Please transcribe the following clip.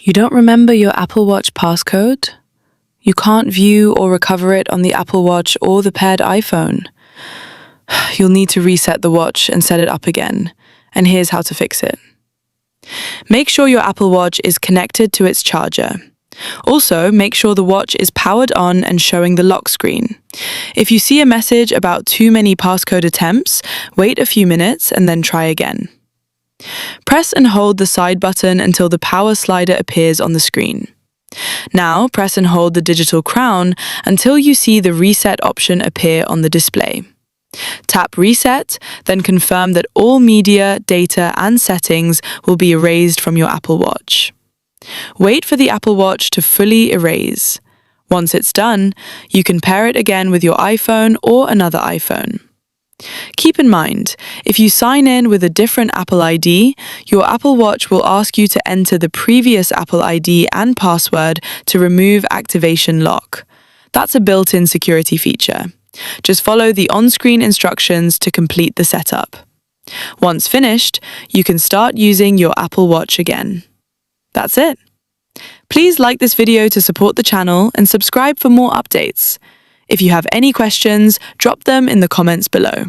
You don't remember your Apple Watch passcode? You can't view or recover it on the Apple Watch or the paired iPhone. You'll need to reset the watch and set it up again, and here's how to fix it. Make sure your Apple Watch is connected to its charger. Also, make sure the watch is powered on and showing the lock screen. If you see a message about too many passcode attempts, wait a few minutes and then try again. Press and hold the side button until the power slider appears on the screen. Now, press and hold the digital crown until you see the reset option appear on the display. Tap Reset, then confirm that all media, data, and settings will be erased from your Apple Watch. Wait for the Apple Watch to fully erase. Once it's done, you can pair it again with your iPhone or another iPhone. Keep in mind, if you sign in with a different Apple ID, your Apple Watch will ask you to enter the previous Apple ID and password to remove activation lock. That's a built-in security feature. Just follow the on-screen instructions to complete the setup. Once finished, you can start using your Apple Watch again. That's it. Please like this video to support the channel and subscribe for more updates. If you have any questions, drop them in the comments below.